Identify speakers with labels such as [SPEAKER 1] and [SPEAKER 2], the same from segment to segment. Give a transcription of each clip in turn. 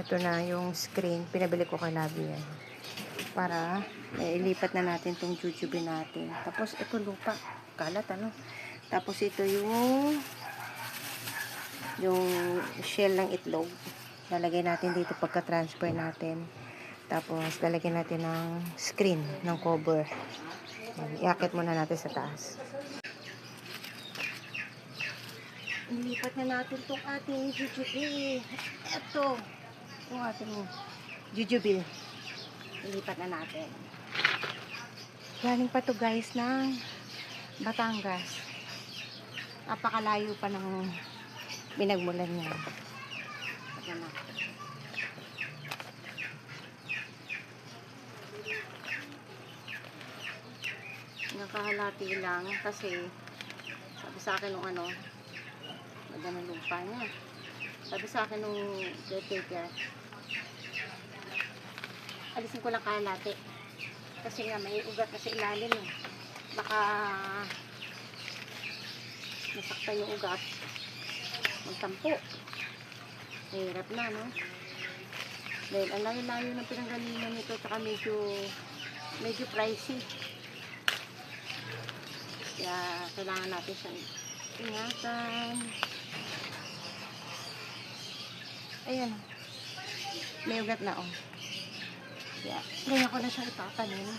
[SPEAKER 1] Ito na yung screen. Pinabili ko kay Labi yan. Para ilipat na natin tong jujube natin. Tapos ito lupa. Kalat ano. Tapos ito yung shell ng itlog. Lalagay natin dito pagka-transfer natin. Tapos lalagyan natin ng screen, ng cover. Iakit muna natin sa taas. Ilipat na natin itong ating jujube. Ito. Itong ating jujube. Ilipat na natin. Galing pa to guys ng Batangas. Napakalayo pa ng binagmulan niya. Ito na. Nakahalati lang kasi sabi sa akin nung maganda lupa niya. Sabi sa akin nung caretaker, alisin ko lang kahalati kasi nga may ugat na sa ilalim eh. Baka nasaktan yung ugat, magtampo. Mahirap na, no? Dahil ang layo-layo ng pinanggalingan nito, tsaka medyo pricey. Kaya kailangan natin siyang ingatan. Ayan. May ugat na, oh. Kaya, ganyan ko na siyang itatanin.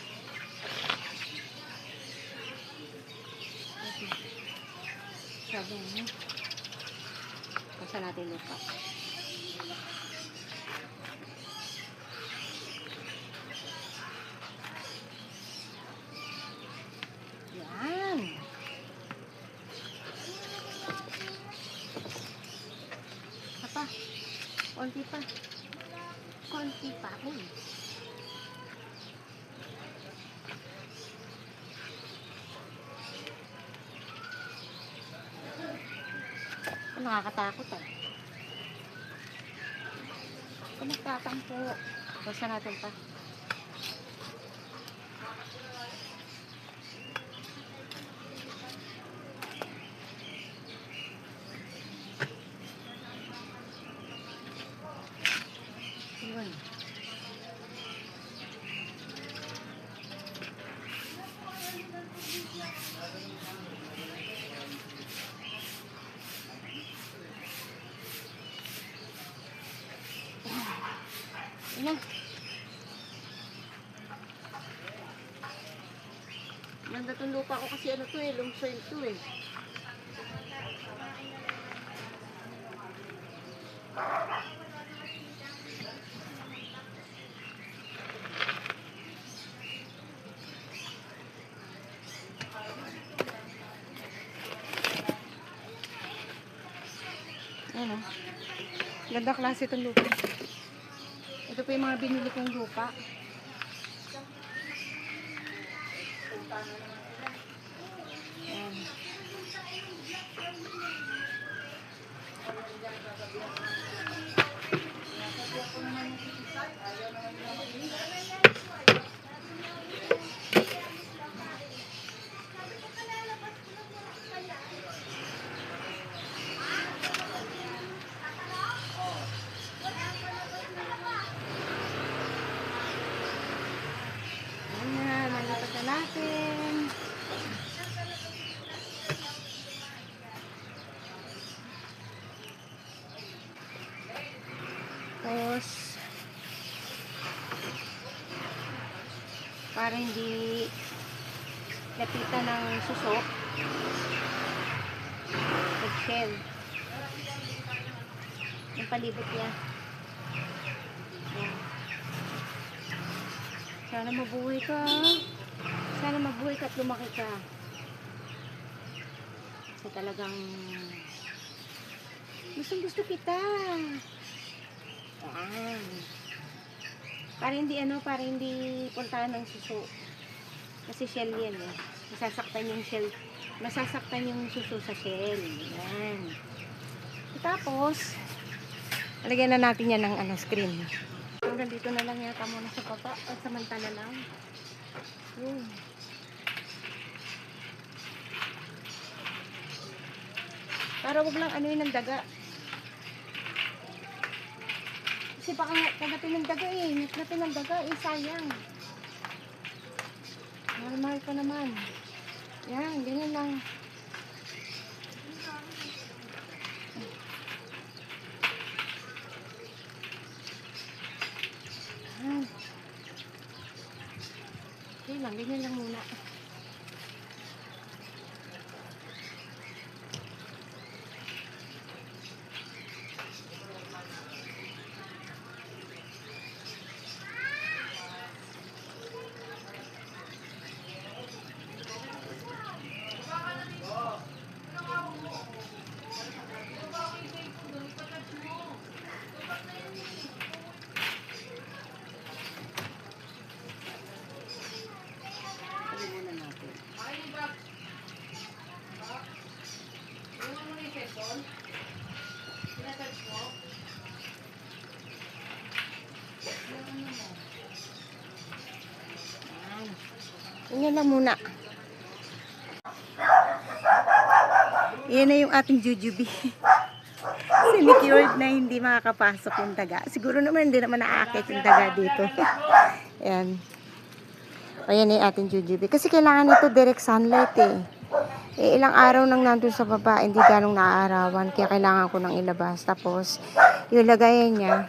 [SPEAKER 1] Sabi niya. Pasa natin lupa. Yan. Apa? Konti pa. Konti pa. Uy. Nakakatakot ah. Kung magtatampo. Basta natin pa. Yun. Yan. Ganda itong lupa ko kasi ano to eh, long soil to eh. Ano? Ganda klase itong lupa. Ito po yung mga binili kong lupa. Ayan. Ayan, nalipat na natin. Tapos, para hindi lapitan ng susok, nag-shell. Yung palibot niya. Ayan. Sana mabuhay ka. Sana mabuhay ka at lumaki ka. Kasi talagang gusto kita. Ayan. Para hindi puntahan ng suso. Kasi shell yan eh. Masasaktan yung suso sa shell. Ayan. Tapos, lagyan na natin yan ng screen. Hanggang dito na lang yata muna sa baba at samantala lang. Para wag lang anuin ng daga. Kasi baka kagatin ng daga eh. Nagnatin ng daga eh. Sayang. Mahal-mahal pa naman. Yan, ganyan lang. Yan. Okay lang, ganyan lang muna. Ganyan lang muna. Yan na yung ating jujube. Secured na hindi makakapasok yung daga. Siguro naman hindi naman naaakit yung daga dito. Yan. Ayan na yung ating jujube. Kasi kailangan nito direct sunlight eh. Ilang araw nang nandun sa baba, hindi ganong naaarawan. Kaya kailangan ko nang ilabas. Tapos, yung lagayan niya,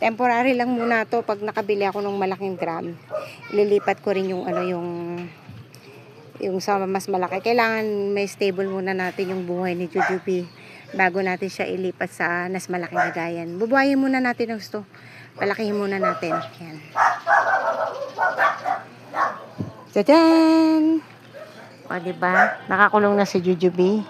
[SPEAKER 1] temporary lang muna to. Pag nakabili ako ng malaking drum, ililipat ko rin yung yung sa mas malaki. Kailangan may stable muna natin yung buhay ni Jujube bago natin siya ilipat sa mas malaking lagayan. Bubuhayin muna natin ang gusto. Palakihin muna natin. Yan. Tadaan! O, diba? Nakakulong na si Jujube.